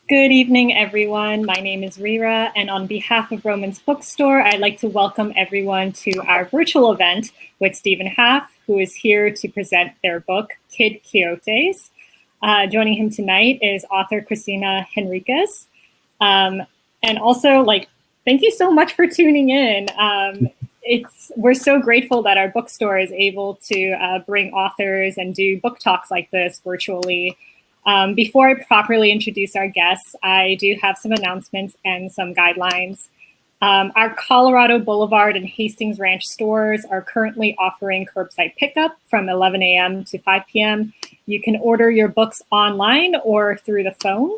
Good evening, everyone. My name is Rira, and on behalf of Vroman's Bookstore, I'd like to welcome everyone to our virtual event with Stephen Haff, who is here to present their book, Kid Quixotes. Joining him tonight is author Cristina Henríquez. And also, thank you so much for tuning in. We're so grateful that our bookstore is able to bring authors and do book talks like this virtually. Before I properly introduce our guests, I do have some announcements and some guidelines. Our Colorado Boulevard and Hastings Ranch stores are currently offering curbside pickup from 11 a.m. to 5 p.m. You can order your books online or through the phone.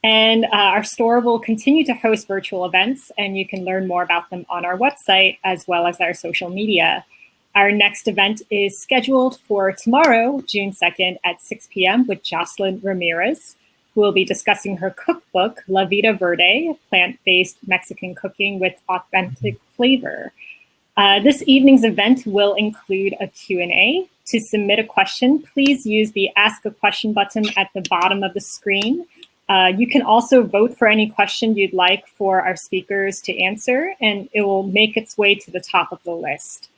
And our store will continue to host virtual events, and you can learn more about them on our website as well as our social media. Our next event is scheduled for tomorrow, June 2nd at 6 p.m. with Jocelyn Ramirez, who will be discussing her cookbook, La Vida Verde, plant-based Mexican cooking with authentic flavor. This evening's event will include a Q&A. To submit a question, please use the Ask a Question button at the bottom of the screen. You can also vote for any question you'd like for our speakers to answer, and it will make its way to the top of the list.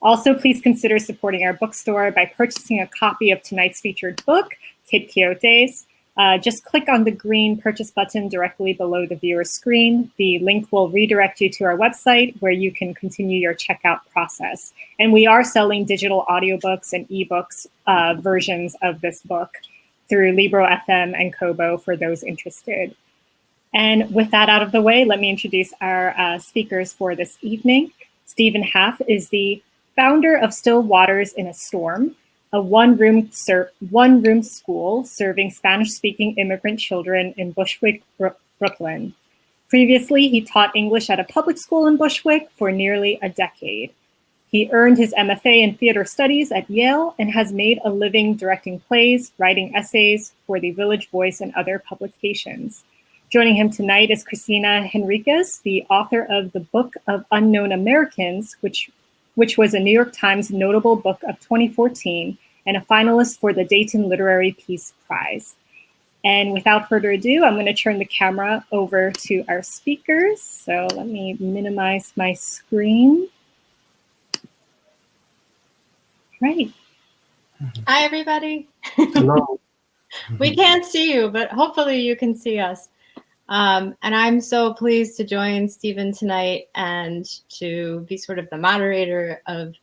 Also, please consider supporting our bookstore by purchasing a copy of tonight's featured book, Kid Quixotes. Just click on the green purchase button directly below the viewer's screen. The link will redirect you to our website where you can continue your checkout process. And we are selling digital audiobooks and ebooks versions of this book through Libro FM and Kobo for those interested. And with that out of the way, let me introduce our speakers for this evening. Stephen Haff is the founder of Still Waters in a Storm, a one-room school serving Spanish-speaking immigrant children in Bushwick, Brooklyn. Previously, he taught English at a public school in Bushwick for nearly a decade. He earned his MFA in theater studies at Yale and has made a living directing plays, writing essays for the Village Voice and other publications. Joining him tonight is Cristina Henríquez, the author of the Book of Unknown Americans, which was a New York Times notable book of 2014 and a finalist for the Dayton Literary Peace Prize. And without further ado, I'm going to turn the camera over to our speakers. So let me minimize my screen. Right. Hi, everybody. Hello. We can't see you, but hopefully you can see us. And I'm so pleased to join Stephen tonight and to be sort of the moderator of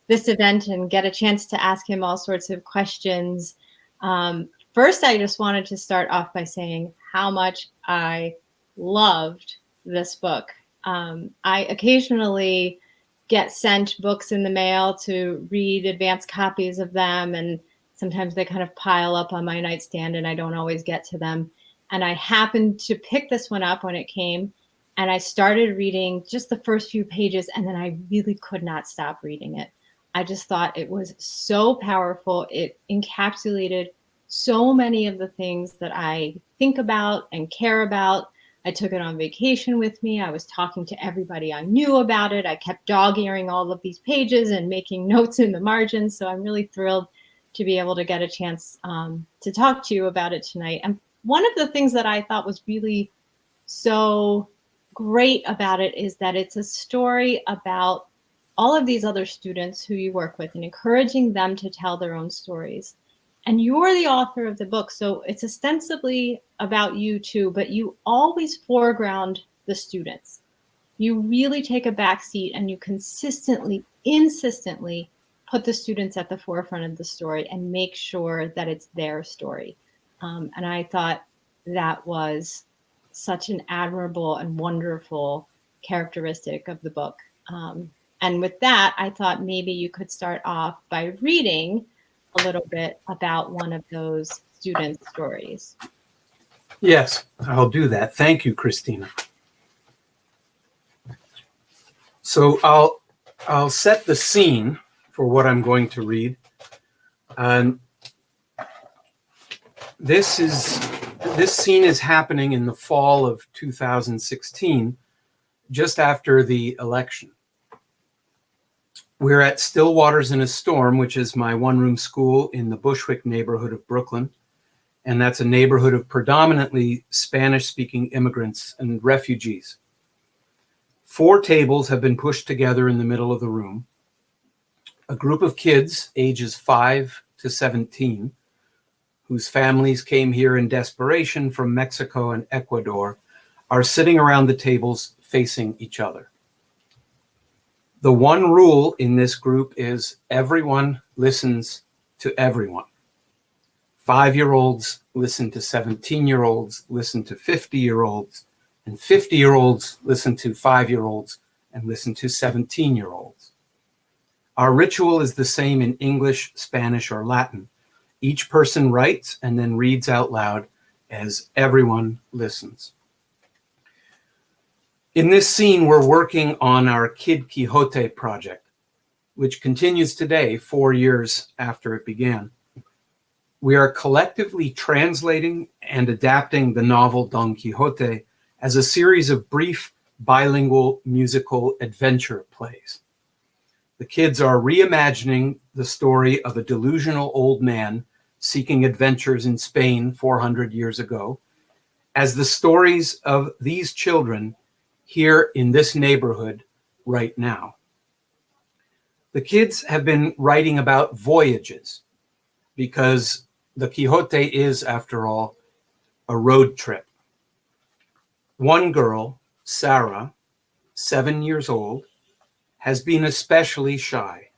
this event and get a chance to ask him all sorts of questions. First, I just wanted to start off by saying how much I loved this book. I occasionally get sent books in the mail to read advanced copies of them, and sometimes they kind of pile up on my nightstand and I don't always get to them. And I happened to pick this one up when it came, and I started reading just the first few pages, and then I really could not stop reading it. I just thought it was so powerful. It encapsulated so many of the things that I think about and care about. I took it on vacation with me. I was talking to everybody I knew about it. I kept dog-earing all of these pages and making notes in the margins. So I'm really thrilled to be able to get a chance to talk to you about it tonight. And one of the things that I thought was really so great about it is that it's a story about all of these other students who you work with and encouraging them to tell their own stories. And you're the author of the book, so it's ostensibly about you too, but you always foreground the students. You really take a back seat and you consistently, insistently put the students at the forefront of the story and make sure that it's their story. And I thought that was such an admirable and wonderful characteristic of the book. And with that, I thought maybe you could start off by reading a little bit about one of those students' stories. Yes, I'll do that. Thank you, Cristina. So I'll set the scene for what I'm going to read. And this scene is happening in the fall of 2016, just after the election. We're at Still Waters in a Storm, which is my one-room school in the Bushwick neighborhood of Brooklyn. and that's a neighborhood of predominantly Spanish-speaking immigrants and refugees. 4 tables have been pushed together in the middle of the room. A group of kids, ages 5 to 17, whose families came here in desperation from Mexico and Ecuador, are sitting around the tables facing each other. The one rule in this group is everyone listens to everyone. 5-year-olds listen to 17-year-olds, listen to 50-year-olds, and 50-year-olds listen to 5-year-olds and listen to 17-year-olds. Our ritual is the same in English, Spanish, or Latin. Each person writes and then reads out loud as everyone listens. In this scene, we're working on our Kid Quixote project, which continues today, 4 years after it began. We are collectively translating and adapting the novel Don Quixote as a series of brief bilingual musical adventure plays. The kids are reimagining the story of a delusional old man seeking adventures in Spain 400 years ago as the stories of these children here in this neighborhood right now. The kids have been writing about voyages because the Quixote is, after all, a road trip. One girl, Sarah, 7 years old, has been especially shy.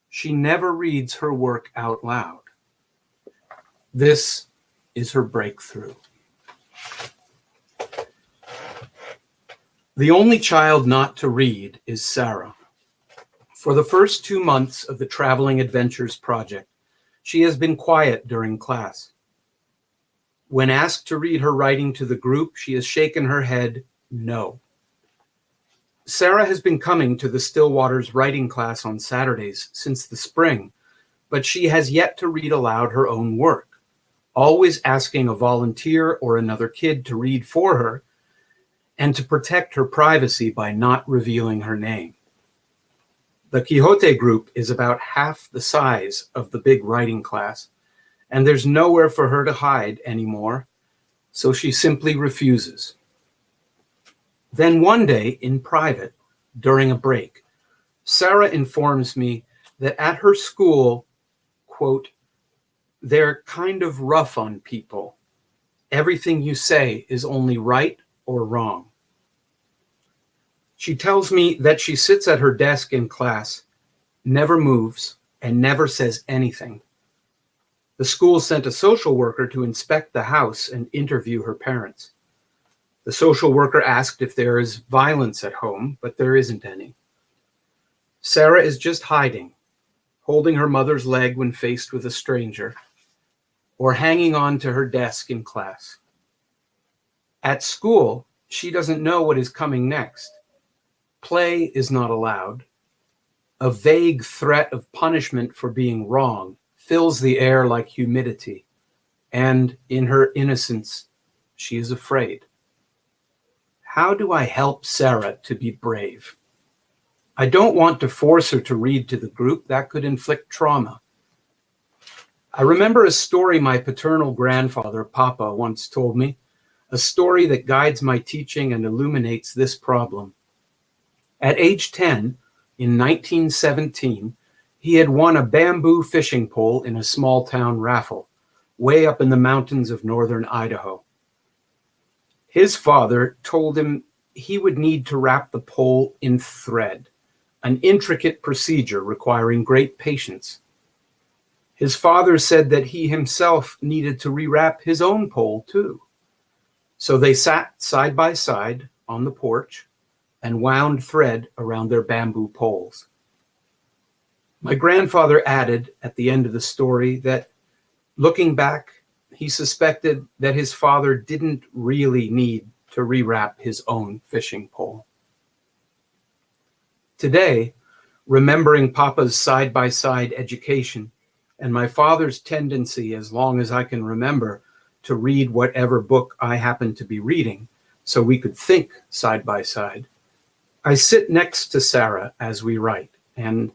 She never reads her work out loud. This is her breakthrough. The only child not to read is Sarah. For the first 2 months of the Traveling Adventures project, she has been quiet during class. When asked to read her writing to the group, she has shaken her head no. Sarah has been coming to the Stillwaters writing class on Saturdays since the spring, but she has yet to read aloud her own work, always asking a volunteer or another kid to read for her and to protect her privacy by not revealing her name. The Quixote group is about half the size of the big writing class, and there's nowhere for her to hide anymore, so she simply refuses. Then one day, in private, during a break, Sarah informs me that at her school, quote, "They're kind of rough on people. Everything you say is only right or wrong." She tells me that she sits at her desk in class, never moves, and never says anything. The school sent a social worker to inspect the house and interview her parents. The social worker asked if there is violence at home, but there isn't any. Sarah is just hiding, holding her mother's leg when faced with a stranger, or hanging on to her desk in class. At school, she doesn't know what is coming next. Play is not allowed. A vague threat of punishment for being wrong fills the air like humidity, and in her innocence, she is afraid. How do I help Sarah to be brave? I don't want to force her to read to the group. That could inflict trauma. I remember a story my paternal grandfather, Papa, once told me, a story that guides my teaching and illuminates this problem. At age 10, in 1917, he had won a bamboo fishing pole in a small town raffle, way up in the mountains of northern Idaho. His father told him he would need to wrap the pole in thread, an intricate procedure requiring great patience. His father said that he himself needed to rewrap his own pole too. So they sat side by side on the porch and wound thread around their bamboo poles. My grandfather added at the end of the story that, looking back, he suspected that his father didn't really need to rewrap his own fishing pole. Today, remembering Papa's side-by-side education and my father's tendency, as long as I can remember, to read whatever book I happened to be reading so we could think side by side, I sit next to Sarah as we write, and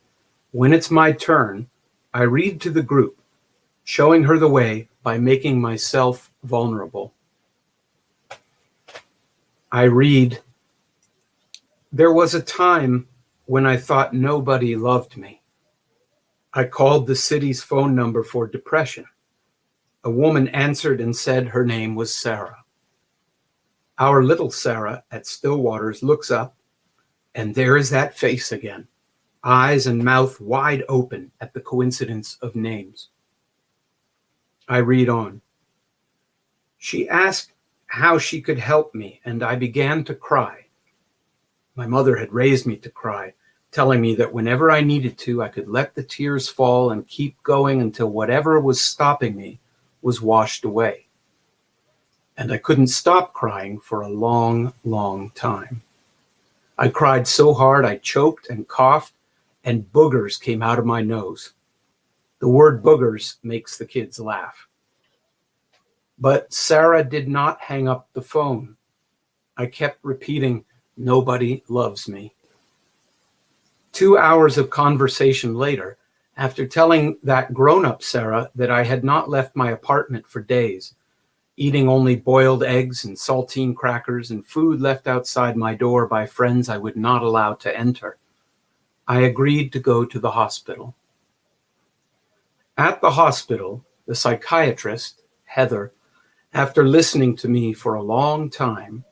when it's my turn, I read to the group, showing her the way by making myself vulnerable. I read, there was a time when I thought nobody loved me. I called the city's phone number for depression. A woman answered and said her name was Sarah. Our little Sarah at Stillwater's looks up, and there is that face again, eyes and mouth wide open at the coincidence of names. I read on. She asked how she could help me, and I began to cry. My mother had raised me to cry, telling me that whenever I needed to, I could let the tears fall and keep going until whatever was stopping me was washed away. And I couldn't stop crying for a long, long time. I cried so hard I choked and coughed, and boogers came out of my nose. The word boogers makes the kids laugh. But Sarah did not hang up the phone. I kept repeating, nobody loves me. 2 hours of conversation later, after telling that grown-up Sarah that I had not left my apartment for days, eating only boiled eggs and saltine crackers and food left outside my door by friends I would not allow to enter, I agreed to go to the hospital. At the hospital, the psychiatrist, Heather, after listening to me for a long time,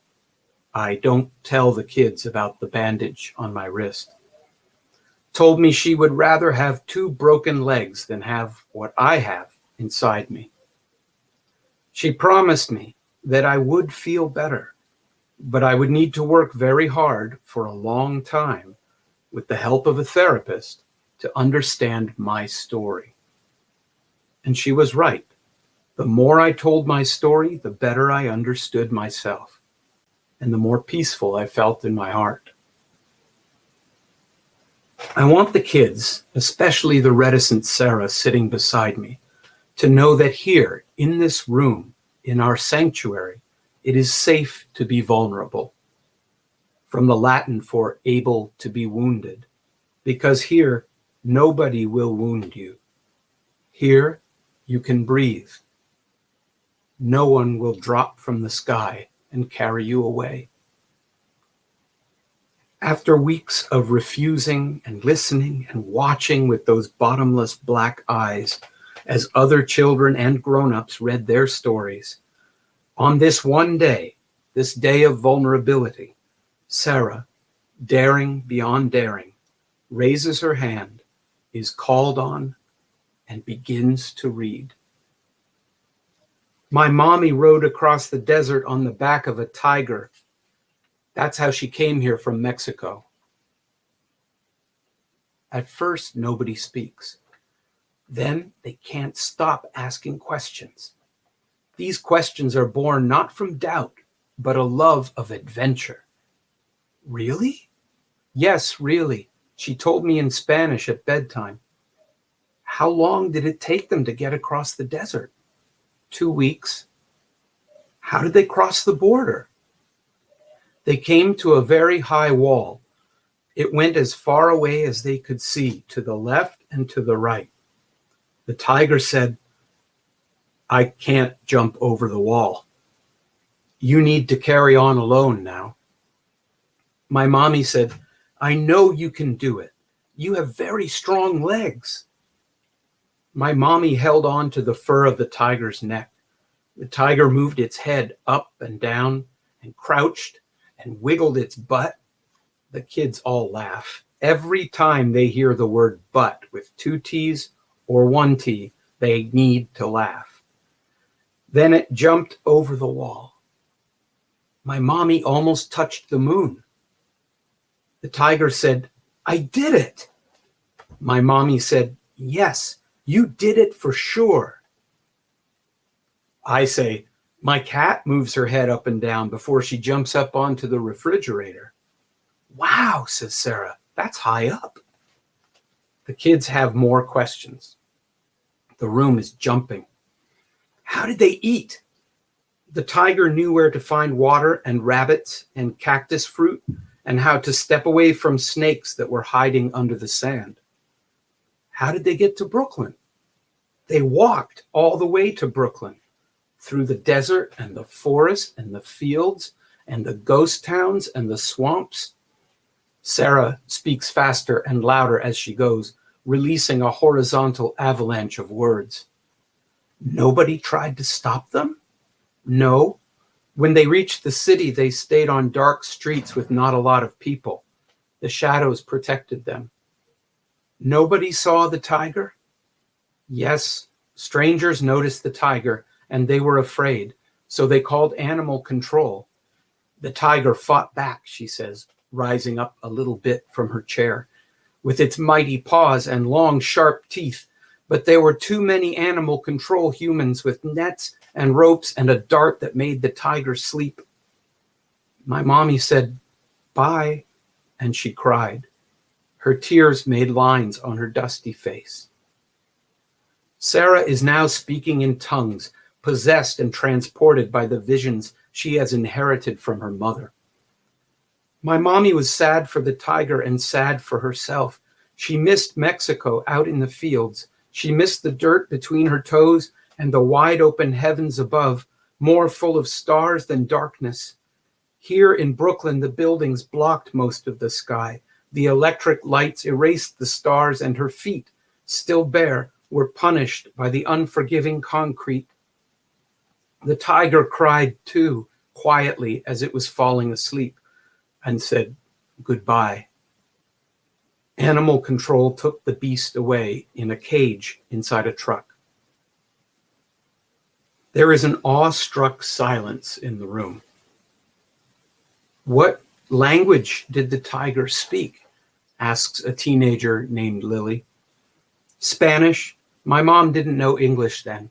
I don't tell the kids about the bandage on my wrist, told me she would rather have 2 broken legs than have what I have inside me. She promised me that I would feel better, but I would need to work very hard for a long time with the help of a therapist to understand my story. And she was right. The more I told my story, the better I understood myself, and the more peaceful I felt in my heart. I want the kids, especially the reticent Sarah sitting beside me, to know that here, in this room, in our sanctuary, it is safe to be vulnerable. From the Latin for able to be wounded, because here, nobody will wound you. Here, you can breathe. No one will drop from the sky and carry you away. After weeks of refusing and listening and watching with those bottomless black eyes as other children and grown-ups read their stories, on this one day, this day of vulnerability, Sarah, daring beyond daring, raises her hand, is called on, and begins to read. My mommy rode across the desert on the back of a tiger. That's how she came here from Mexico. At first, nobody speaks. Then they can't stop asking questions. These questions are born not from doubt, but a love of adventure. Really? Yes, really. She told me in Spanish at bedtime. How long did it take them to get across the desert? 2 weeks. How did they cross the border? They came to a very high wall. It went as far away as they could see, to the left and to the right. The tiger said, I can't jump over the wall. You need to carry on alone now. My mommy said, I know you can do it. You have very strong legs. My mommy held on to the fur of the tiger's neck. The tiger moved its head up and down and crouched and wiggled its butt. The kids all laugh. Every time they hear the word butt with 2 T's or 1 T, they need to laugh. Then it jumped over the wall. My mommy almost touched the moon. The tiger said, I did it. My mommy said, yes, you did it for sure. I say, my cat moves her head up and down before she jumps up onto the refrigerator. Wow, says Sarah, that's high up. The kids have more questions. The room is jumping. How did they eat? The tiger knew where to find water and rabbits and cactus fruit and how to step away from snakes that were hiding under the sand. How did they get to Brooklyn? They walked all the way to Brooklyn, through the desert and the forest and the fields and the ghost towns and the swamps. Sarah speaks faster and louder as she goes, releasing a horizontal avalanche of words. Nobody tried to stop them? No. When they reached the city, they stayed on dark streets with not a lot of people. The shadows protected them. Nobody saw the tiger? Yes, strangers noticed the tiger, and they were afraid, so they called animal control. The tiger fought back, she says, rising up a little bit from her chair, with its mighty paws and long, sharp teeth. But there were too many animal control humans with nets and ropes and a dart that made the tiger sleep. My mommy said, bye, and she cried. Her tears made lines on her dusty face. Sarah is now speaking in tongues, possessed and transported by the visions she has inherited from her mother. My mommy was sad for the tiger and sad for herself. She missed Mexico out in the fields. She missed the dirt between her toes and the wide open heavens above, more full of stars than darkness. Here in Brooklyn, the buildings blocked most of the sky. The electric lights erased the stars, and her feet, still bare, were punished by the unforgiving concrete. The tiger cried too, quietly as it was falling asleep, and said goodbye. Animal control took the beast away in a cage inside a truck. There is an awestruck silence in the room. What language did the tiger speak? Asks a teenager named Lily. Spanish. My mom didn't know English then.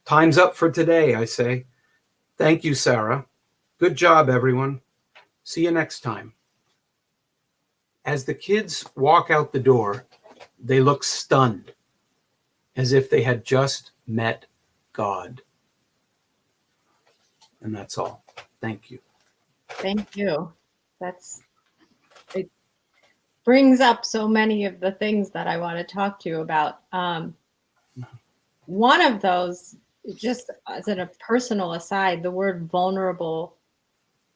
Time's up for today, I say. Thank you, Sarah. Good job, everyone. See you next time. As the kids walk out the door, they look stunned, as if they had just met God. And that's all. Thank you. Thank you. It brings up so many of the things that I want to talk to you about. One of those, just as a personal aside, the word vulnerable,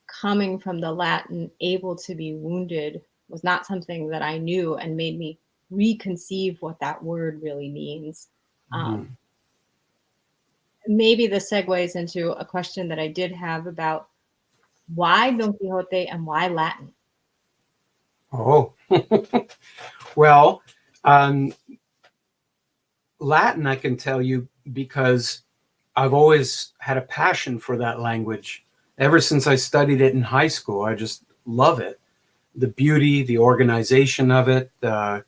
coming from the Latin able to be wounded, was not something that I knew and made me reconceive what that word really means. Maybe this segues into a question that I did have about why Don Quixote and why Latin? Oh, well, Latin, I can tell you, because I've always had a passion for that language. Ever since I studied it in high school, I just love it. The beauty, the organization of it, the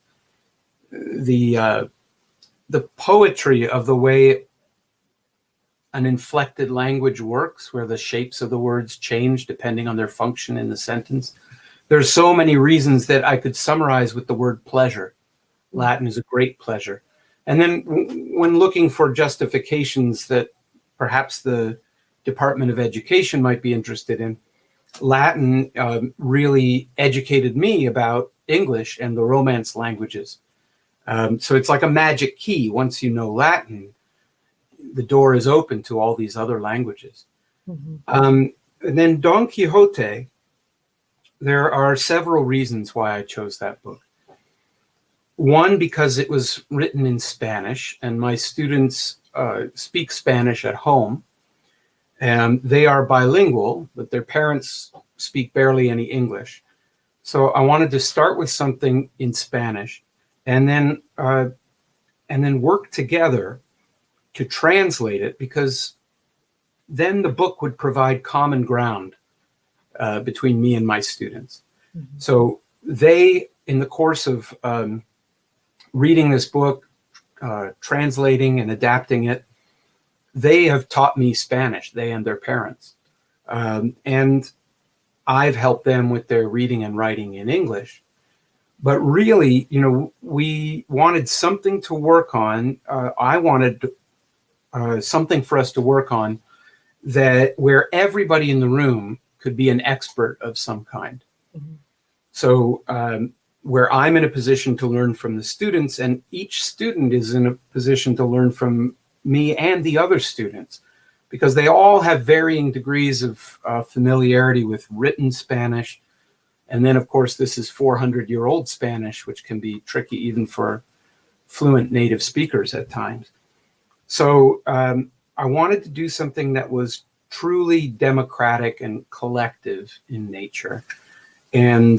poetry of the way an inflected language works, where the shapes of the words change depending on their function in the sentence. There's so many reasons that I could summarize with the word pleasure. Latin is a great pleasure. And then when looking for justifications that perhaps the Department of Education might be interested in, Latin really educated me about English and the Romance languages. So it's like a magic key. Once you know Latin, the door is open to all these other languages. And then Don Quixote, there are several reasons why I chose that book. One, because it was written in Spanish, and my students speak Spanish at home. And they are bilingual, but their parents speak barely any English. So I wanted to start with something in Spanish, and then work together to translate it, because then the book would provide common ground between me and my students. So they, in the course of reading this book, translating and adapting it, they have taught me Spanish, they and their parents. And I've helped them with their reading and writing in English. But really, we wanted something to work on. I wanted something for us to work on where everybody in the room could be an expert of some kind. So where I'm in a position to learn from the students, and each student is in a position to learn from me and the other students, because they all have varying degrees of familiarity with written Spanish. And then, of course, this is 400-year-old Spanish, which can be tricky even for fluent native speakers at times. So I wanted to do something that was truly democratic and collective in nature, and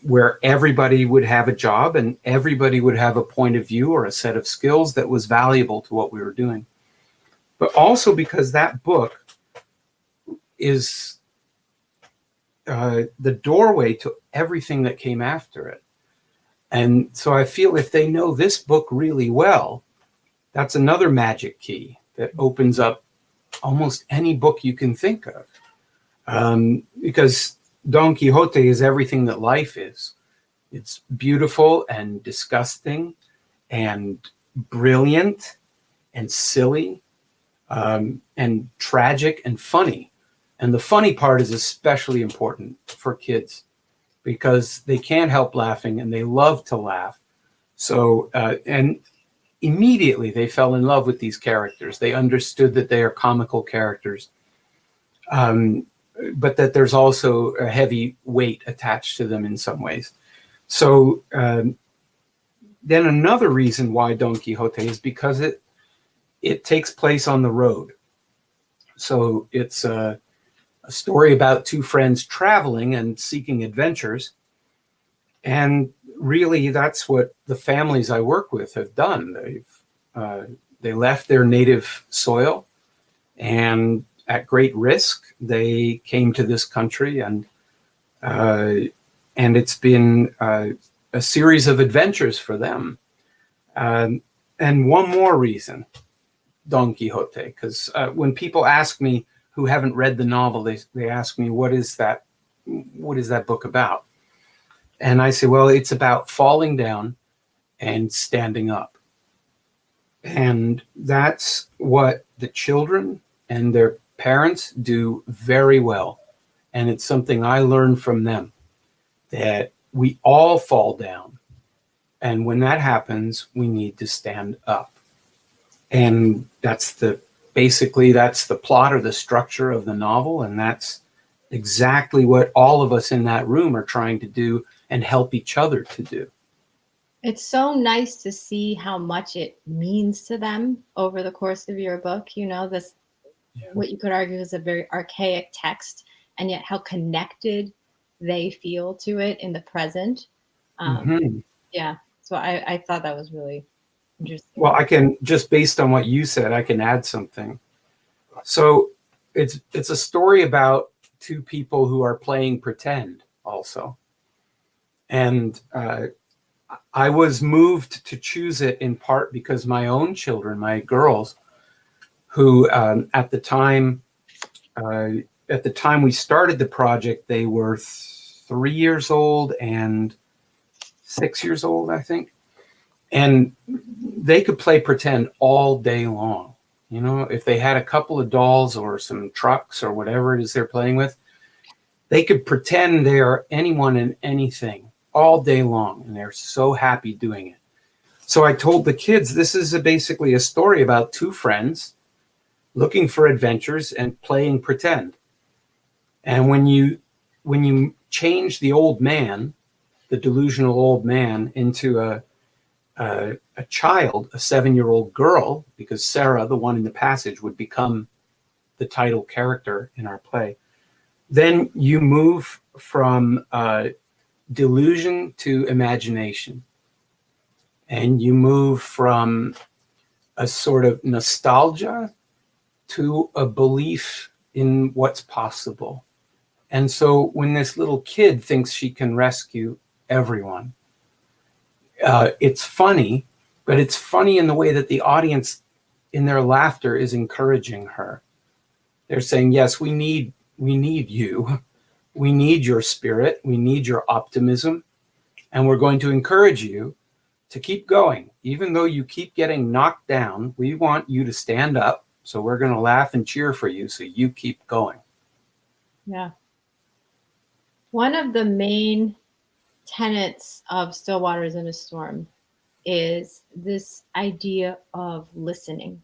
where everybody would have a job and everybody would have a point of view or a set of skills that was valuable to what we were doing. But also because that book is the doorway to everything that came after it. And so I feel if they know this book really well, that's another magic key that opens up almost any book you can think of. Because Don Quixote is everything that life is. It's beautiful and disgusting and brilliant and silly and tragic and funny. And the funny part is especially important for kids because they can't help laughing and they love to laugh. So, and immediately they fell in love with these characters. They understood that they are comical characters, but that there's also a heavy weight attached to them in some ways. So then another reason why Don Quixote is because it takes place on the road. So it's a story about two friends traveling and seeking adventures. And really, that's what the families I work with have done. They left their native soil, and at great risk, they came to this country, and it's been a series of adventures for them. And one more reason, Don Quixote, because when people ask me who haven't read the novel, they ask me, what is that book about? And I say, well, it's about falling down and standing up. And that's what the children and their parents do very well. And it's something I learned from them, that we all fall down. And when that happens, we need to stand up. And basically that's the plot or the structure of the novel. And that's exactly what all of us in that room are trying to do and help each other to do. It's so nice to see how much it means to them over the course of your book. You know, this, what you could argue is a very archaic text, and yet how connected they feel to it in the present. Yeah. So I thought that was really interesting. Well, I can, just based on what you said, I can add something. So it's a story about two people who are playing pretend also. And I was moved to choose it in part because my own children, my girls, who at the time we started the project, they were 3 years old and 6 years old, I think. And they could play pretend all day long. You know, if they had a couple of dolls or some trucks or whatever it is they're playing with, they could pretend they are anyone and anything all day long. And they're so happy doing it. So I told the kids, this is basically a story about two friends looking for adventures and playing pretend. And when you change the old man, the delusional old man, into a child, a 7-year-old girl, because Sarah, the one in the passage, would become the title character in our play, then you move from delusion to imagination. And you move from a sort of nostalgia to a belief in what's possible. And so when this little kid thinks she can rescue everyone, it's funny, but it's funny in the way that the audience, in their laughter, is encouraging her. They're saying, yes, we need you. We need your spirit. We need your optimism. And we're going to encourage you to keep going. Even though you keep getting knocked down, we want you to stand up. So we're going to laugh and cheer for you so you keep going. Yeah. One of the main tenets of Still Waters in a Storm is this idea of listening.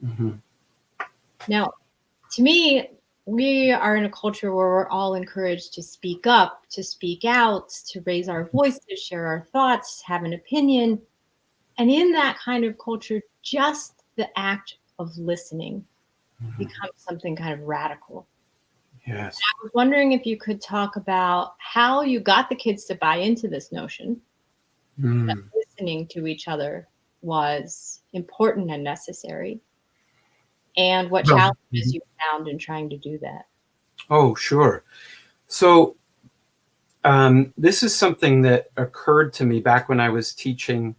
Mm-hmm. Now, to me, we are in a culture where we're all encouraged to speak up, to speak out, to raise our voices, share our thoughts, have an opinion. And in that kind of culture, just the act of listening becomes something kind of radical. Yes. I was wondering if you could talk about how you got the kids to buy into this notion that listening to each other was important and necessary, and what challenges you found in trying to do that. Oh, sure. So this is something that occurred to me back when I was teaching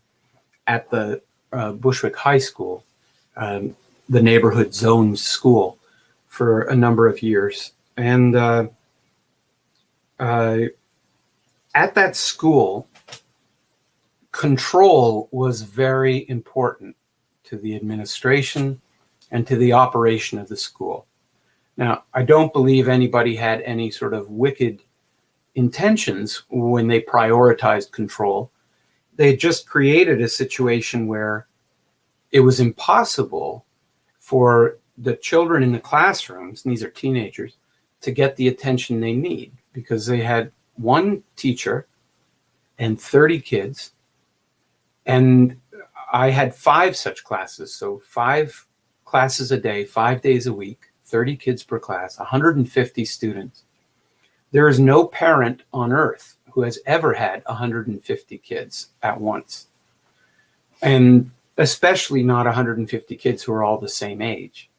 at the Bushwick High School, the neighborhood zone school, for a number of years. And at that school, control was very important to the administration and to the operation of the school. Now, I don't believe anybody had any sort of wicked intentions when they prioritized control. They just created a situation where it was impossible for the children in the classrooms, and these are teenagers, to get the attention they need, because they had one teacher and 30 kids. And I had 5 such classes, so 5 classes a day, 5 days a week, 30 kids per class, 150 students. There is no parent on earth who has ever had 150 kids at once. And especially not 150 kids who are all the same age.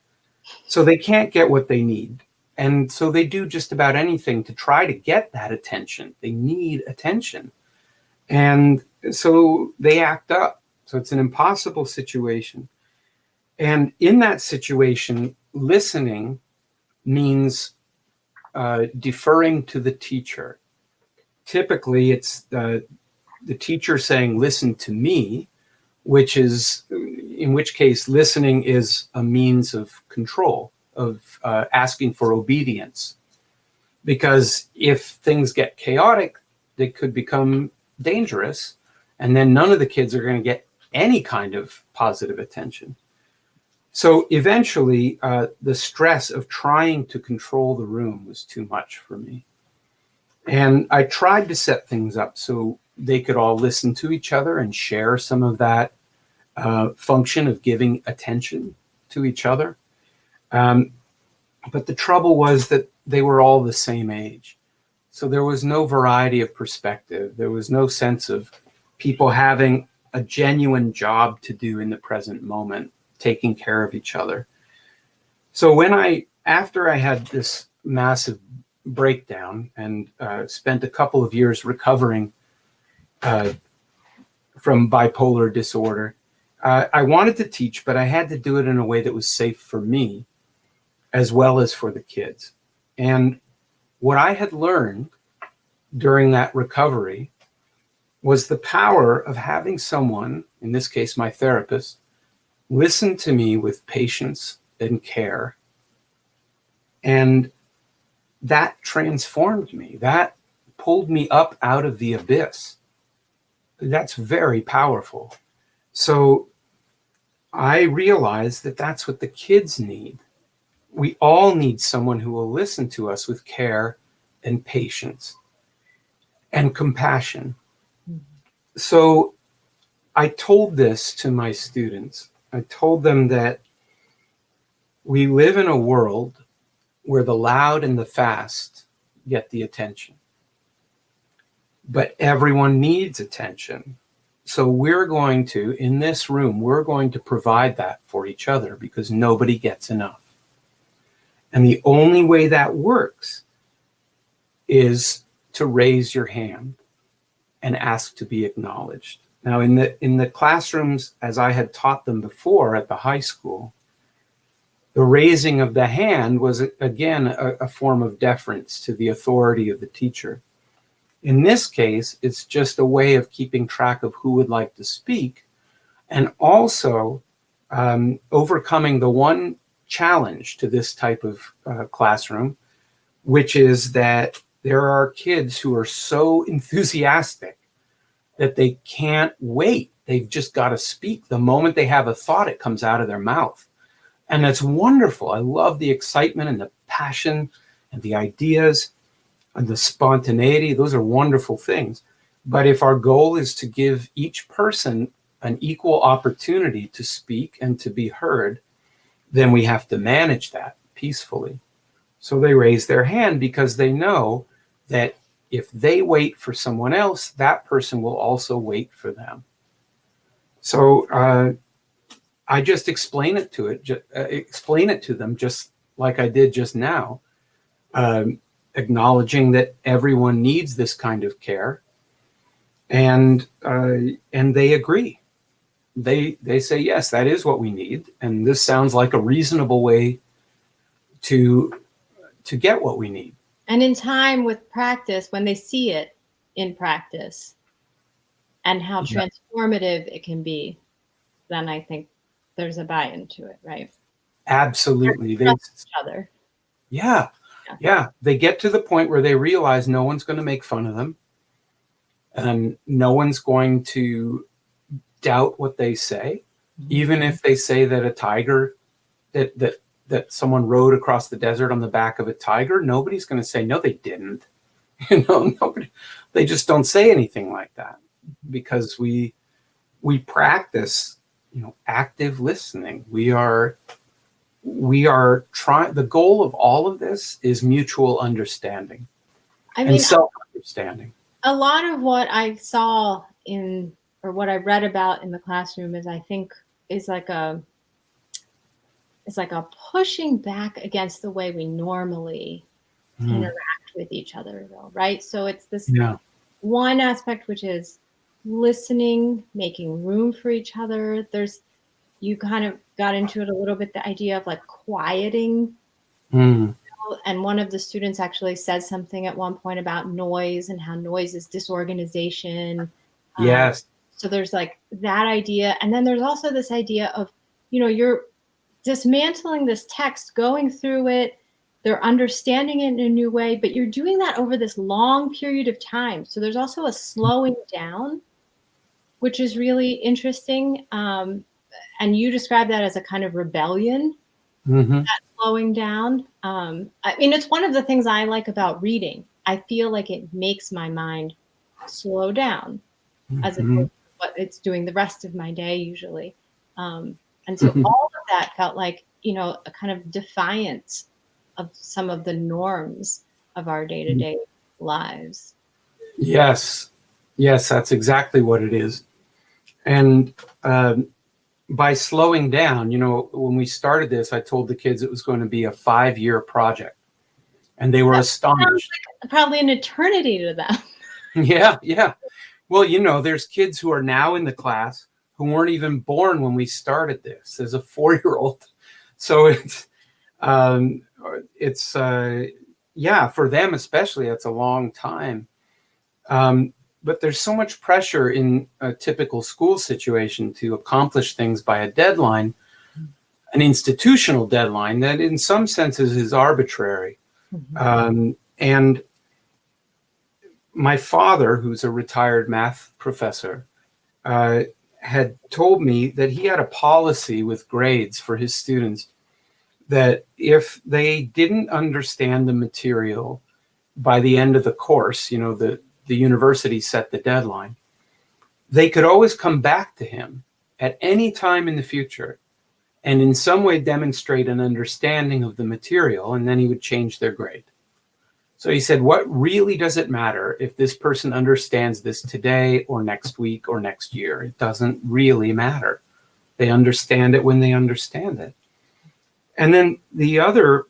So they can't get what they need. And so they do just about anything to try to get that attention. They need attention. And so they act up. So it's an impossible situation. And in that situation, listening means deferring to the teacher. Typically, it's the teacher saying, "Listen to me," in which case listening is a means of control, of asking for obedience. Because if things get chaotic, they could become dangerous, and then none of the kids are going to get any kind of positive attention. So eventually, the stress of trying to control the room was too much for me. And I tried to set things up so they could all listen to each other and share some of that function of giving attention to each other. But the trouble was that they were all the same age. So there was no variety of perspective. There was no sense of people having a genuine job to do in the present moment, taking care of each other. So after I had this massive breakdown and spent a couple of years recovering from bipolar disorder, I wanted to teach, but I had to do it in a way that was safe for me as well as for the kids. And what I had learned during that recovery was the power of having someone, in this case my therapist, listen to me with patience and care. And that transformed me. That pulled me up out of the abyss. That's very powerful. So I realized that that's what the kids need. We all need someone who will listen to us with care and patience and compassion. So I told this to my students. I told them that we live in a world where the loud and the fast get the attention. But everyone needs attention. So in this room, we're going to provide that for each other because nobody gets enough. And the only way that works is to raise your hand and ask to be acknowledged. Now, in the classrooms, as I had taught them before at the high school, the raising of the hand was, again, a form of deference to the authority of the teacher. In this case, it's just a way of keeping track of who would like to speak, and also overcoming the one challenge to this type of classroom, which is that there are kids who are so enthusiastic that they can't wait. They've just got to speak. The moment they have a thought, it comes out of their mouth. And that's wonderful. I love the excitement and the passion and the ideas and the spontaneity. Those are wonderful things. But if our goal is to give each person an equal opportunity to speak and to be heard, then we have to manage that peacefully. So they raise their hand because they know that if they wait for someone else, that person will also wait for them. So I just explain it to them, just like I did just now, acknowledging that everyone needs this kind of care, and they agree. They say, yes, that is what we need, and this sounds like a reasonable way to get what we need. And in time with practice, when they see it in practice and how transformative it can be, then I think there's a buy-in to it, right? Absolutely. They trust each other. Yeah. They get to the point where they realize no one's going to make fun of them, and no one's going to doubt what they say, even if they say that a tiger, that someone rode across the desert on the back of a tiger. Nobody's going to say, no, they didn't. Nobody. They just don't say anything like that, because we practice, active listening. We are trying. The goal of all of this is mutual understanding and self-understanding. A lot of what I saw or what I read about in the classroom is like a pushing back against the way we normally interact with each other, though, right? So it's this one aspect, which is listening, making room for each other. You kind of got into it a little bit, the idea of like quieting. And one of the students actually said something at one point about noise and how noise is disorganization. Yes. So there's like that idea. And then there's also this idea of, you're dismantling this text, going through it, they're understanding it in a new way, but you're doing that over this long period of time. So there's also a slowing down, which is really interesting. And you describe that as a kind of rebellion, that slowing down. It's one of the things I like about reading. I feel like it makes my mind slow down as opposed to what it's doing the rest of my day usually. And so all of that felt like, a kind of defiance of some of the norms of our day-to-day lives. Yes, that's exactly what it is. And by slowing down, when we started this, I told the kids it was going to be a 5-year project, and they were astonished. Like probably an eternity to them. Yeah. Well, there's kids who are now in the class who weren't even born when we started this. There's a 4-year-old. So it's for them especially, it's a long time. But there's so much pressure in a typical school situation to accomplish things by a deadline, an institutional deadline that in some senses is arbitrary. And my father, who's a retired math professor, had told me that he had a policy with grades for his students that if they didn't understand the material by the end of the course, the university set the deadline, they could always come back to him at any time in the future and in some way demonstrate an understanding of the material, and then he would change their grade. So he said, what really does it matter if this person understands this today or next week or next year? It doesn't really matter. They understand it when they understand it. And then the other,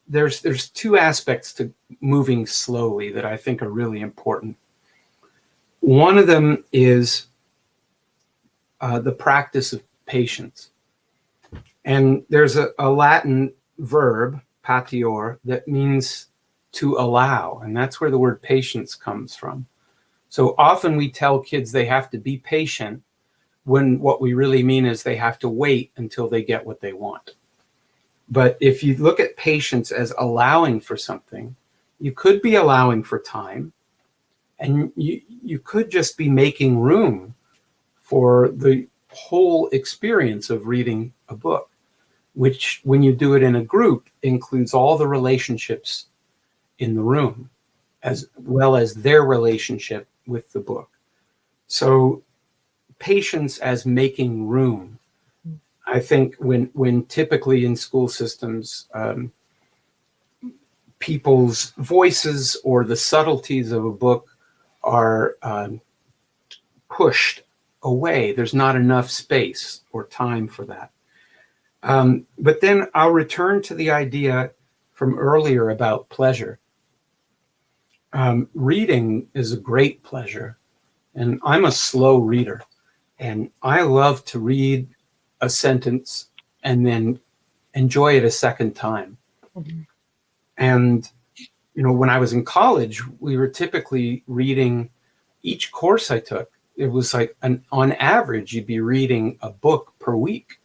there's two aspects to moving slowly that I think are really important. One of them is the practice of patience. And there's a Latin verb, patior, that means to allow. And that's where the word patience comes from. So often we tell kids they have to be patient when what we really mean is they have to wait until they get what they want. But if you look at patience as allowing for something, you could be allowing for time, and you could just be making room for the whole experience of reading a book, which, when you do it in a group, includes all the relationships in the room, as well as their relationship with the book. So patience as making room. I think when typically in school systems, people's voices or the subtleties of a book are pushed away. There's not enough space or time for that. But then I'll return to the idea from earlier about pleasure. Reading is a great pleasure, and I'm a slow reader, and I love to read a sentence and then enjoy it a second time. Mm-hmm. And, when I was in college, we were typically reading each course I took. It was like on average, you'd be reading a book per week.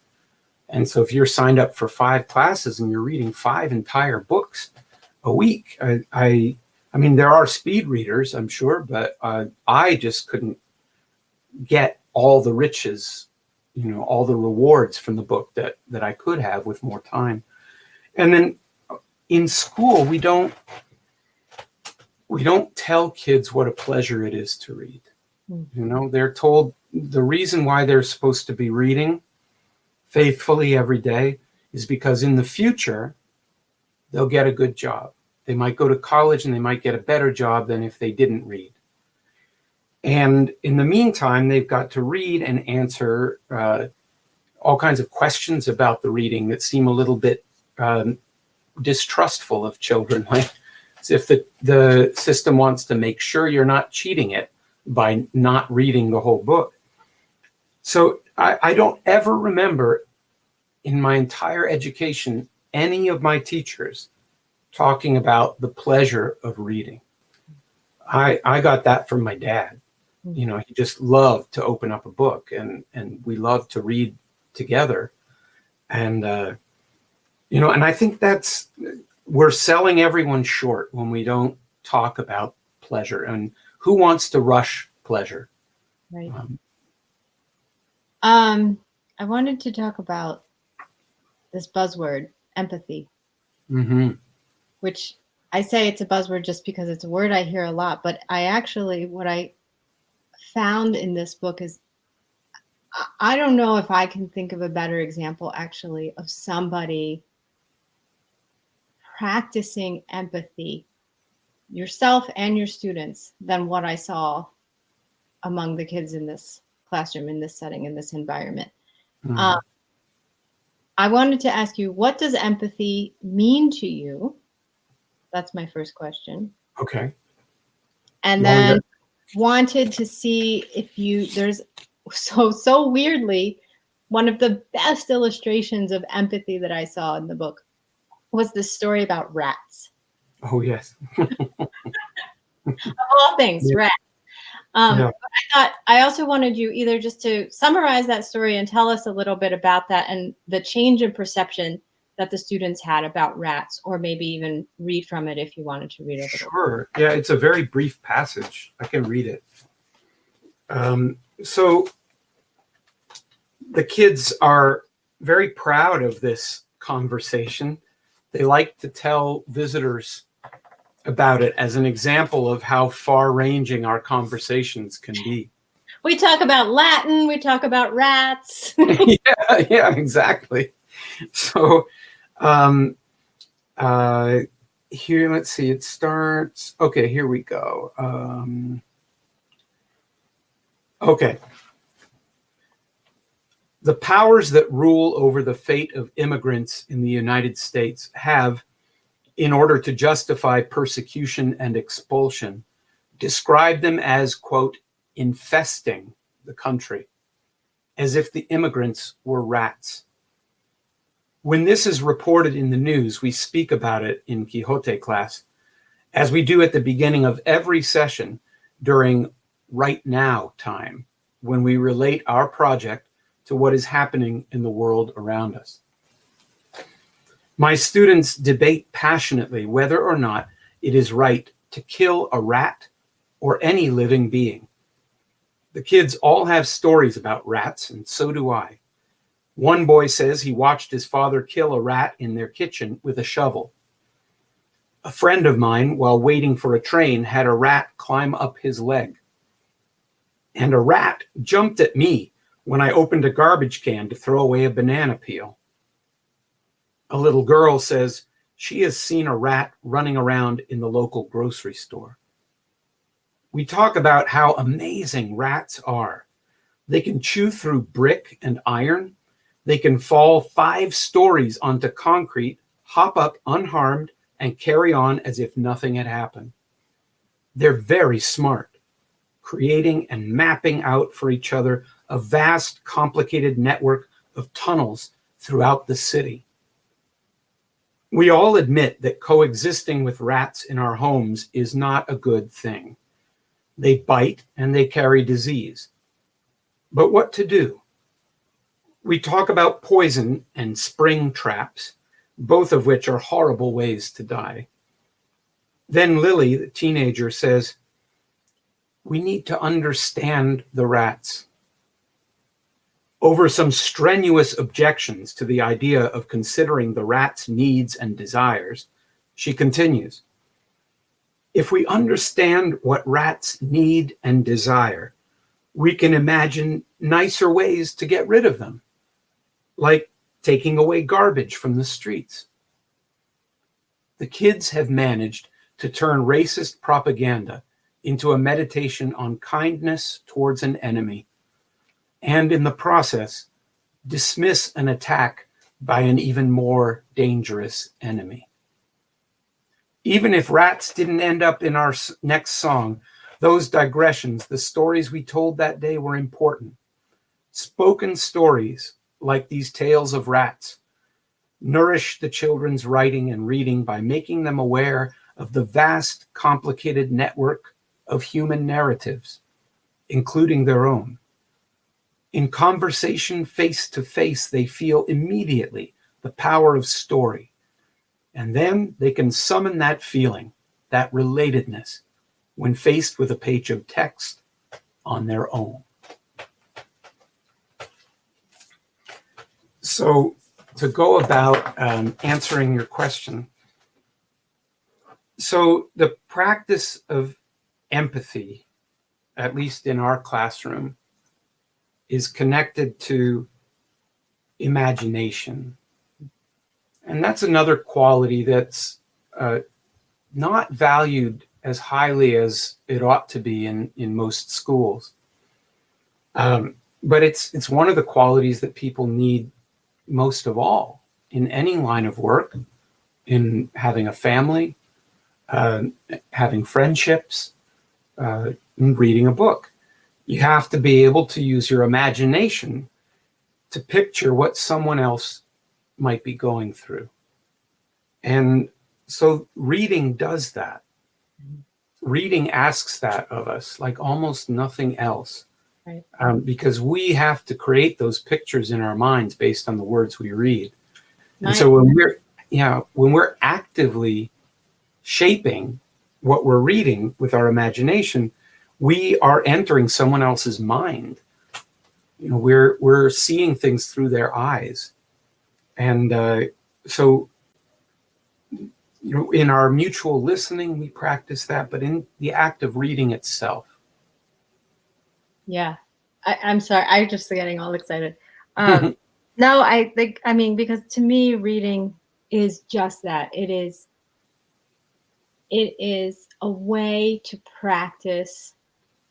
And so if you're signed up for 5 classes and you're reading 5 entire books a week, I mean, there are speed readers, I'm sure, but I just couldn't get all the riches, all the rewards from the book that I could have with more time. And then in school, we don't tell kids what a pleasure it is to read. They're told the reason why they're supposed to be reading faithfully every day is because in the future, they'll get a good job. They might go to college and they might get a better job than if they didn't read. And in the meantime, they've got to read and answer all kinds of questions about the reading that seem a little bit distrustful of children, like as if the system wants to make sure you're not cheating it by not reading the whole book. So I don't ever remember in my entire education any of my teachers talking about the pleasure of reading. I got that from my dad. He just loved to open up a book, and we loved to read together. And, and I think we're selling everyone short when we don't talk about pleasure. And who wants to rush pleasure? Right. I wanted to talk about this buzzword, empathy, mm-hmm. which I say it's a buzzword just because it's a word I hear a lot. But what I found in this book is, I don't know if I can think of a better example, actually, of somebody practicing empathy, yourself and your students, than what I saw among the kids in this classroom, in this setting, in this environment. Mm-hmm. I wanted to ask you, what does empathy mean to you? That's my first question. Okay. And then wanted to see if there's so weirdly, one of the best illustrations of empathy that I saw in the book was this story about rats. Oh, yes. Of all things, rats. But I also wanted you either just to summarize that story and tell us a little bit about that and the change in perception that the students had about rats, or maybe even read from it if you wanted to read it. Sure. Yeah, it's a very brief passage. I can read it. So the kids are very proud of this conversation. They like to tell visitors about it as an example of how far-ranging our conversations can be. We talk about Latin, we talk about rats. yeah, exactly. So here, let's see, it starts. Okay, here we go. Okay. The powers that rule over the fate of immigrants in the United States have, in order to justify persecution and expulsion, described them as, quote, infesting the country, as if the immigrants were rats. When this is reported in the news, we speak about it in Quixote class, as we do at the beginning of every session during right now time, when we relate our project to what is happening in the world around us. My students debate passionately whether or not it is right to kill a rat or any living being. The kids all have stories about rats, and so do I. One boy says he watched his father kill a rat in their kitchen with a shovel. A friend of mine, while waiting for a train, had a rat climb up his leg. And a rat jumped at me when I opened a garbage can to throw away a banana peel. A little girl says she has seen a rat running around in the local grocery store. We talk about how amazing rats are. They can chew through brick and iron. They can fall 5 stories onto concrete, hop up unharmed, and carry on as if nothing had happened. They're very smart, creating and mapping out for each other a vast, complicated network of tunnels throughout the city. We all admit that coexisting with rats in our homes is not a good thing. They bite and they carry disease. But what to do? We talk about poison and spring traps, both of which are horrible ways to die. Then Lily, the teenager, says, we need to understand the rats. Over some strenuous objections to the idea of considering the rat's needs and desires, she continues, if we understand what rats need and desire, we can imagine nicer ways to get rid of them, like taking away garbage from the streets. The kids have managed to turn racist propaganda into a meditation on kindness towards an enemy, and in the process, dismiss an attack by an even more dangerous enemy. Even if rats didn't end up in our next song, those digressions, the stories we told that day were important. Spoken stories, like these tales of rats, nourish the children's writing and reading by making them aware of the vast, complicated network of human narratives, including their own. In conversation face to face, they feel immediately the power of story. And then they can summon that feeling, that relatedness, when faced with a page of text on their own. So to go about answering your question, so the practice of empathy, at least in our classroom, is connected to imagination. And that's another quality that's not valued as highly as it ought to be in most schools. But it's one of the qualities that people need most of all in any line of work, in having a family, having friendships, in reading a book. You have to be able to use your imagination to picture what someone else might be going through. And so reading does that. Reading asks that of us like almost nothing else. Right. Because we have to create those pictures in our minds based on the words we read. Nice. And so when we're actively shaping what we're reading with our imagination, we are entering someone else's mind. You know, we're seeing things through their eyes. And so, you know, in our mutual listening, we practice that, but in the act of reading itself. Yeah. I'm sorry. I'm just getting all excited. No, I think, I mean, because to me, reading is just that. It is a way to practice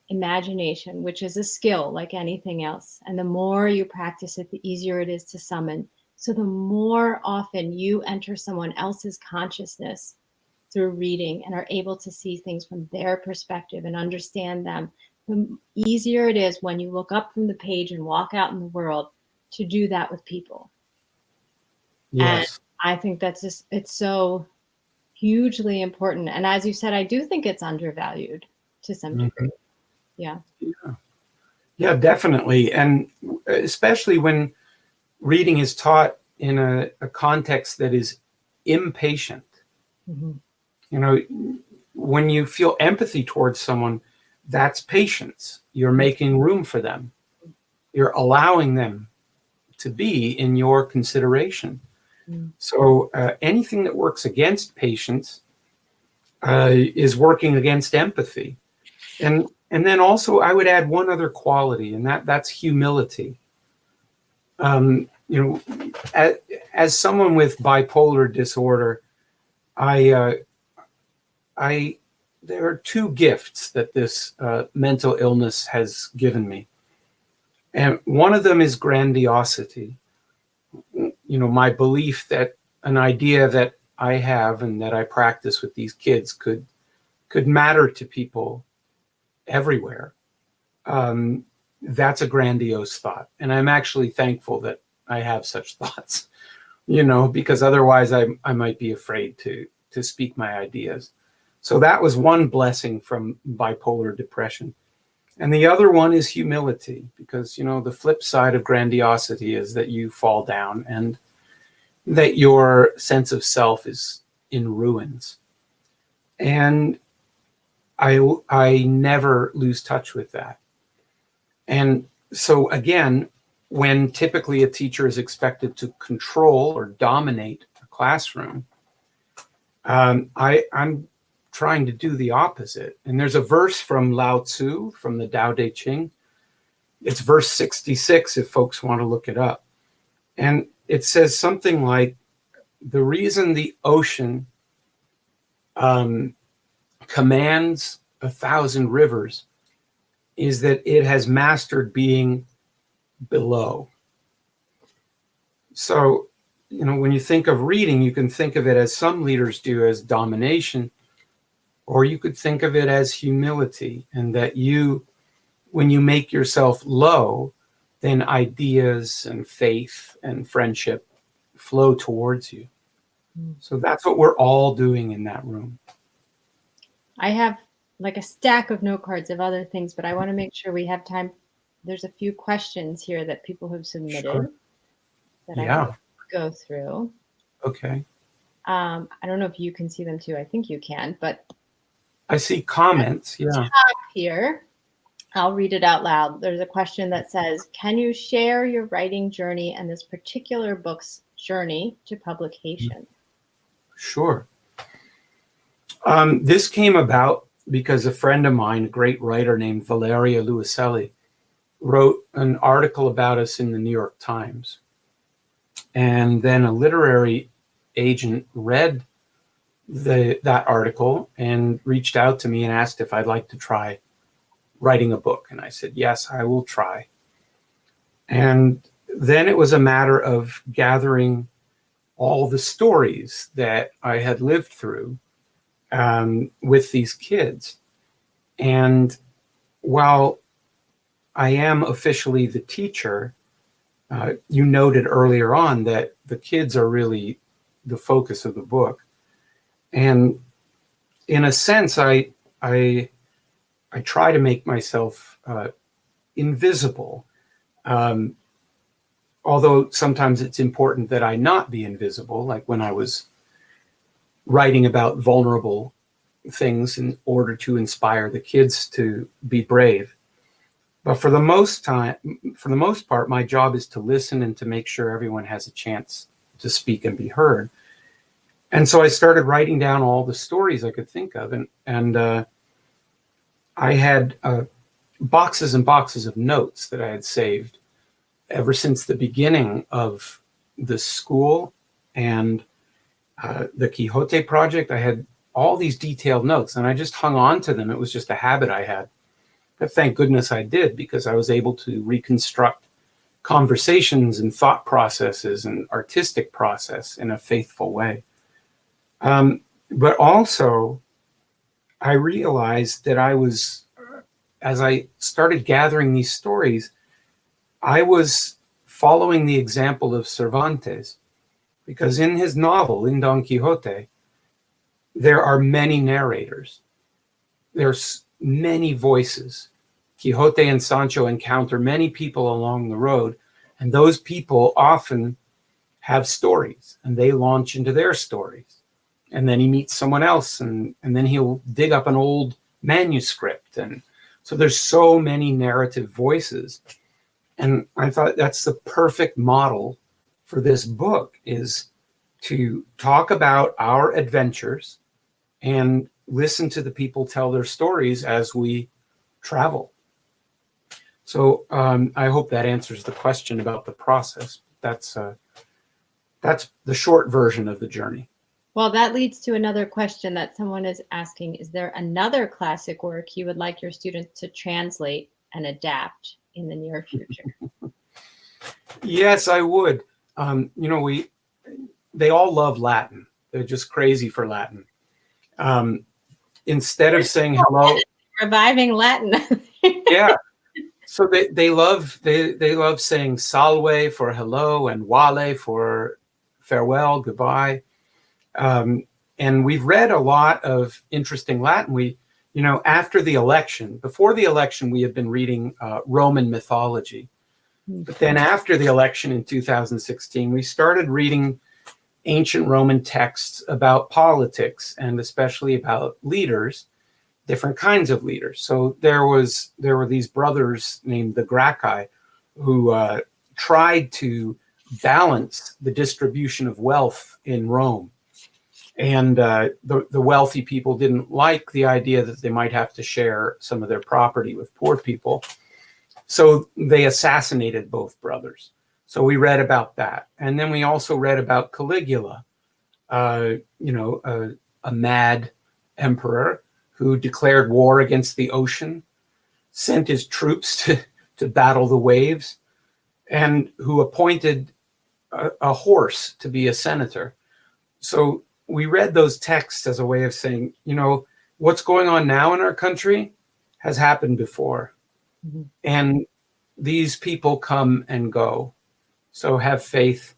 imagination, which is a skill like anything else. And the more you practice it, the easier it is to summon. So the more often you enter someone else's consciousness through reading and are able to see things from their perspective and understand them, the easier it is when you look up from the page and walk out in the world to do that with people. Yes. And I think that's just, it's so hugely important. And as you said, I do think it's undervalued to some degree. Yeah. Yeah, definitely. And especially when reading is taught in a context that is impatient. Mm-hmm. You know, when you feel empathy towards someone, that's patience. You're making room for them. You're allowing them to be in your consideration. Mm. So anything that works against patience is working against empathy. And then also I would add one other quality, and that's humility. You know, as someone with bipolar disorder, there are two gifts that this mental illness has given me. And one of them is grandiosity. You know, my belief that an idea that I have and that I practice with these kids could matter to people everywhere. That's a grandiose thought. And I'm actually thankful that I have such thoughts, you know, because otherwise I might be afraid to speak my ideas. So that was one blessing from bipolar depression. And the other one is humility, because, you know, the flip side of grandiosity is that you fall down and that your sense of self is in ruins. And I never lose touch with that. And so again, when typically a teacher is expected to control or dominate a classroom, I'm trying to do the opposite. And there's a verse from Lao Tzu, from the Tao Te Ching. It's verse 66, if folks want to look it up. And it says something like, the reason the ocean commands 1,000 rivers is that it has mastered being below. So, you know, when you think of reading, you can think of it as some leaders do, as domination, or you could think of it as humility, and that when you make yourself low, then ideas and faith and friendship flow towards you. So that's what we're all doing in that room. I have like a stack of note cards of other things, but I want to make sure we have time. There's a few questions here that people have submitted. Sure. That I want to go through. Okay. I don't know if you can see them too. I think you can, but I see comments. Yeah. Top here, I'll read it out loud. There's a question that says, can you share your writing journey and this particular book's journey to publication? Sure. This came about because a friend of mine, a great writer named Valeria Luiselli, wrote an article about us in the New York Times. And then a literary agent read that article and reached out to me and asked if I'd like to try writing a book. And I said, yes, I will try. And then it was a matter of gathering all the stories that I had lived through with these kids. And while I am officially the teacher, you noted earlier on that the kids are really the focus of the book. And in a sense, I try to make myself invisible. Although sometimes it's important that I not be invisible, like when I was writing about vulnerable things in order to inspire the kids to be brave. But for the most part, my job is to listen and to make sure everyone has a chance to speak and be heard. And so I started writing down all the stories I could think of. And I had boxes and boxes of notes that I had saved ever since the beginning of the school and the Quixote project. I had all these detailed notes and I just hung on to them. It was just a habit I had. But thank goodness I did, because I was able to reconstruct conversations and thought processes and artistic process in a faithful way. But also, I realized that as I started gathering these stories, I was following the example of Cervantes, because in his novel, in Don Quixote, there are many narrators. There's many voices. Quixote and Sancho encounter many people along the road, and those people often have stories, and they launch into their stories. And then he meets someone else, and then he'll dig up an old manuscript. And so there's so many narrative voices. And I thought that's the perfect model for this book, is to talk about our adventures and listen to the people tell their stories as we travel. So I hope that answers the question about the process. That's the short version of the journey. Well, that leads to another question that someone is asking. Is there another classic work you would like your students to translate and adapt in the near future? Yes, I would. They all love Latin. They're just crazy for Latin. Instead of saying hello, Reviving Latin. yeah. So they love saying salve for hello and vale for farewell, goodbye. And we've read a lot of interesting Latin. After the election, before the election, we had been reading Roman mythology. But then after the election in 2016, we started reading ancient Roman texts about politics, and especially about leaders, different kinds of leaders. So there were these brothers named the Gracchi who tried to balance the distribution of wealth in Rome. And the wealthy people didn't like the idea that they might have to share some of their property with poor people. So they assassinated both brothers. So we read about that. And then we also read about Caligula, a mad emperor who declared war against the ocean, sent his troops to battle the waves, and who appointed a horse to be a senator. So we read those texts as a way of saying, what's going on now in our country has happened before. Mm-hmm. And these people come and go. So have faith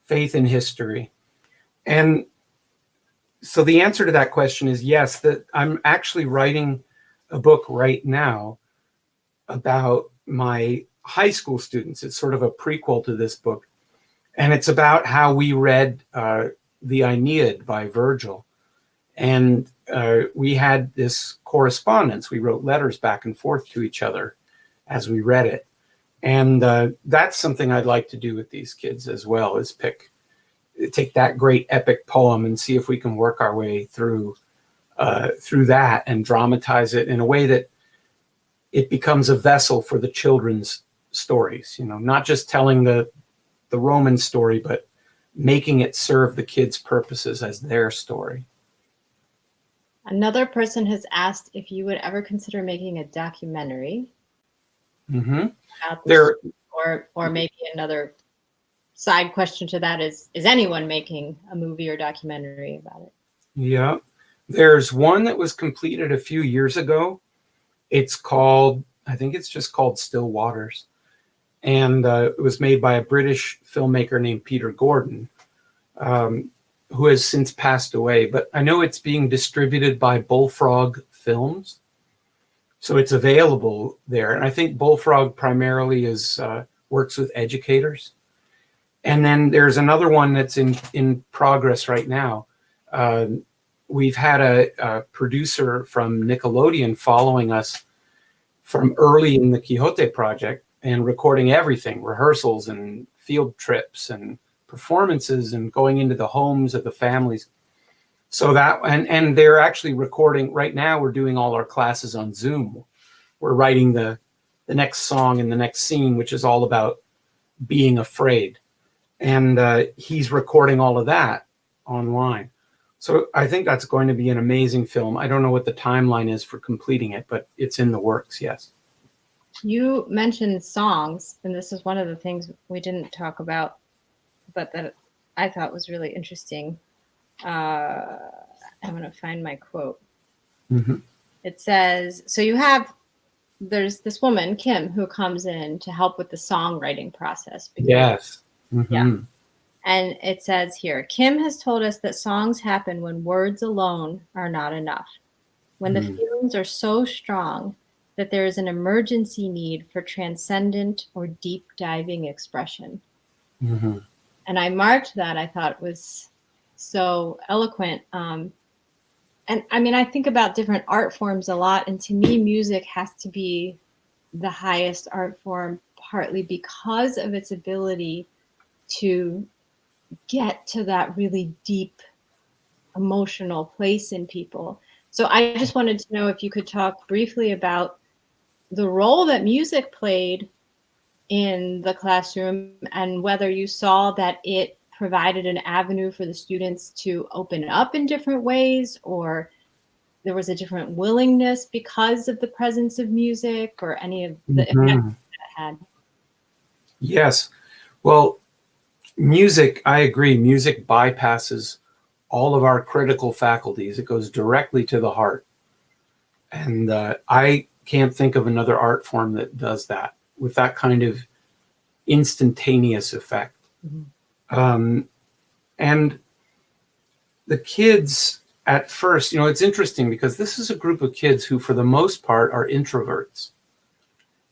in history. And so the answer to that question is yes, that I'm actually writing a book right now about my high school students. It's sort of a prequel to this book. And it's about how we read the Aeneid by Virgil. And we had this correspondence. We wrote letters back and forth to each other as we read it. And that's something I'd like to do with these kids as well, is take that great epic poem and see if we can work our way through that and dramatize it in a way that it becomes a vessel for the children's stories, not just telling the Roman story, but making it serve the kids' purposes as their story. Another person has asked if you would ever consider making a documentary. Mm-hmm. About this, or maybe another side question to that is anyone making a movie or documentary about it? Yeah, there's one that was completed a few years ago. I think it's just called Still Waters. And it was made by a British filmmaker named Peter Gordon, who has since passed away. But I know it's being distributed by Bullfrog Films. So it's available there. And I think Bullfrog primarily works with educators. And then there's another one that's in progress right now. We've had a producer from Nickelodeon following us from early in the Quixote project and recording everything, rehearsals and field trips and performances and going into the homes of the families. So that, and they're actually recording right now. We're doing all our classes on Zoom. We're writing the next song and the next scene, which is all about being afraid. And he's recording all of that online. So I think that's going to be an amazing film. I don't know what the timeline is for completing it, but it's in the works, yes. You mentioned songs, and this is one of the things we didn't talk about, but that I thought was really interesting. I'm going to find my quote. Mm-hmm. It says, so there's this woman, Kim, who comes in to help with the songwriting process. Yes. Mm-hmm. Yeah. And it says here, Kim has told us that songs happen when words alone are not enough, when the feelings are so strong that there is an emergency need for transcendent or deep diving expression. Mm-hmm. And I marked that. I thought was so eloquent. And I mean, I think about different art forms a lot. And to me, music has to be the highest art form, partly because of its ability to get to that really deep emotional place in people. So I just wanted to know if you could talk briefly about the role that music played in the classroom and whether you saw that it provided an avenue for the students to open up in different ways, or there was a different willingness because of the presence of music, or any of the effects that it had. Yes. Well, music, I agree. Music bypasses all of our critical faculties. It goes directly to the heart. And I can't think of another art form that does that with that kind of instantaneous effect. And the kids at first, you know, it's interesting because this is a group of kids who, for the most part, are introverts.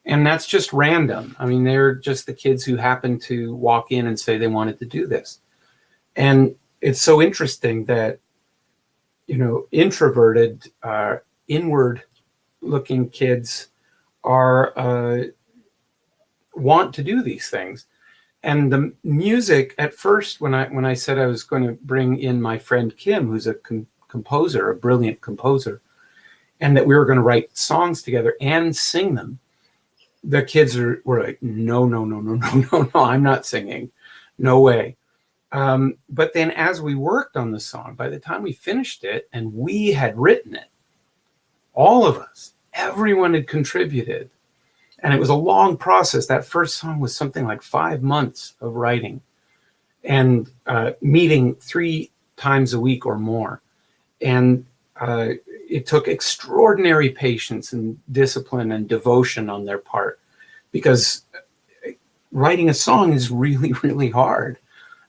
And that's just random. I mean, they're just the kids who happen to walk in and say they wanted to do this. And it's so interesting that, you know, introverted, inward-looking kids are want to do these things. And the music, at first, when I said I was going to bring in my friend Kim, who's a composer, a brilliant composer, and that we were going to write songs together and sing them, the kids were like, no, I'm not singing. No way. But then as we worked on the song, by the time we finished it and we had written it, all of us, everyone had contributed. And it was a long process. That first song was something like 5 months of writing and meeting 3 times a week or more. And it took extraordinary patience and discipline and devotion on their part, because writing a song is really, really hard.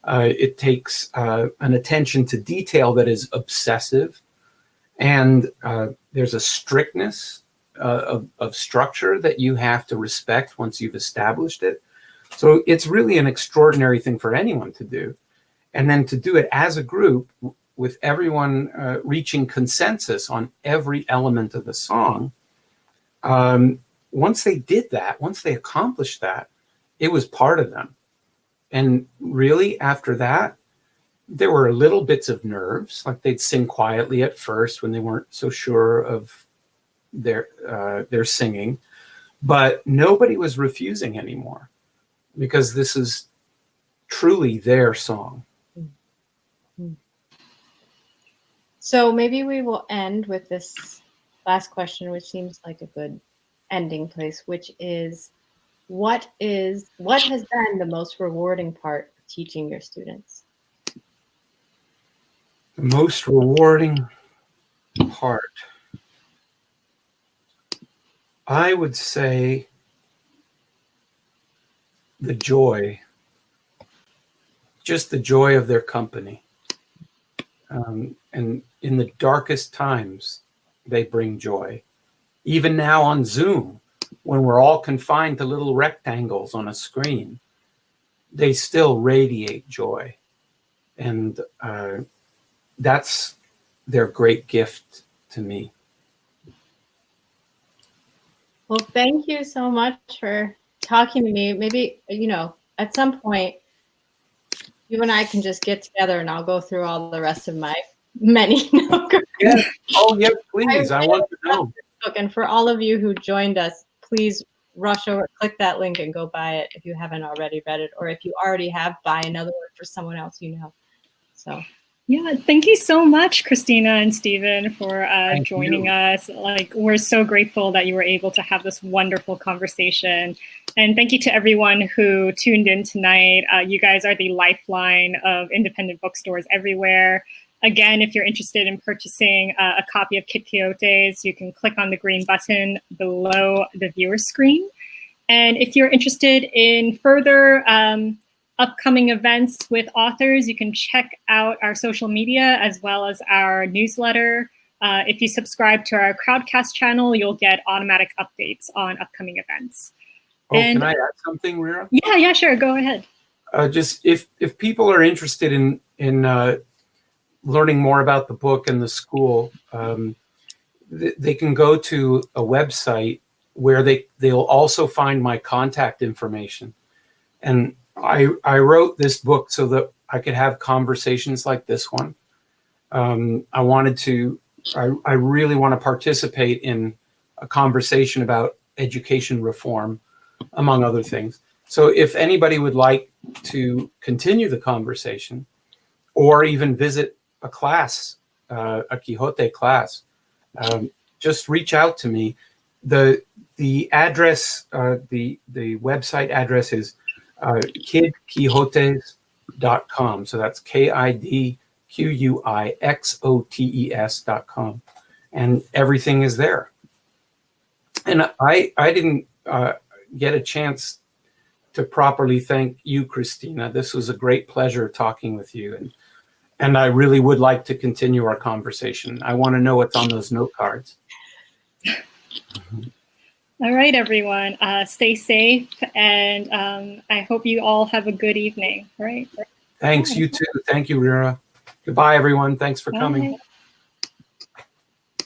It takes an attention to detail that is obsessive, and there's a strictness of structure that you have to respect once you've established it. So it's really an extraordinary thing for anyone to do. And then to do it as a group with everyone reaching consensus on every element of the song. Once they did that, once they accomplished that, it was part of them. And really after that, there were little bits of nerves, like they'd sing quietly at first when they weren't so sure of their singing, but nobody was refusing anymore, because this is truly their song. So maybe we will end with this last question, which seems like a good ending place, which is what has been the most rewarding part of teaching your students? The most rewarding part, I would say, the joy, just the joy of their company. And in the darkest times, they bring joy. Even now on Zoom, when we're all confined to little rectangles on a screen, they still radiate joy. And that's their great gift to me. Well, thank you so much for talking to me. Maybe, you know, at some point, you and I can just get together and I'll go through all the rest of my many notes. Yeah. Oh, yes, please. I want to know. And for all of you who joined us, please rush over, click that link and go buy it if you haven't already read it, or if you already have, buy another one for someone else you know. So. Yeah, thank you so much, Cristina and Stephen, for joining us. Like, we're so grateful that you were able to have this wonderful conversation. And thank you to everyone who tuned in tonight. You guys are the lifeline of independent bookstores everywhere. Again, if you're interested in purchasing a copy of Kid Quixotes, you can click on the green button below the viewer screen. And if you're interested in further upcoming events with authors, you can check out our social media as well as our newsletter. If you subscribe to our Crowdcast channel, you'll get automatic updates on upcoming events. Oh, and can I add something, Rira? Yeah, sure. Go ahead. just if people are interested in learning more about the book and the school, they can go to a website where they'll also find my contact information. And I wrote this book so that I could have conversations like this one. I really want to participate in a conversation about education reform, among other things. So if anybody would like to continue the conversation or even visit a class, a Quixote class, just reach out to me. The address, the website address is kidquixotes.com. So that's KIDQUIXOTES.com. And everything is there. And I didn't get a chance to properly thank you, Cristina. This was a great pleasure talking with you. And I really would like to continue our conversation. I want to know what's on those note cards. All right, everyone. Stay safe. And I hope you all have a good evening. All right. Thanks. You too. Thank you, Rira. Goodbye, everyone. Thanks for coming. Bye.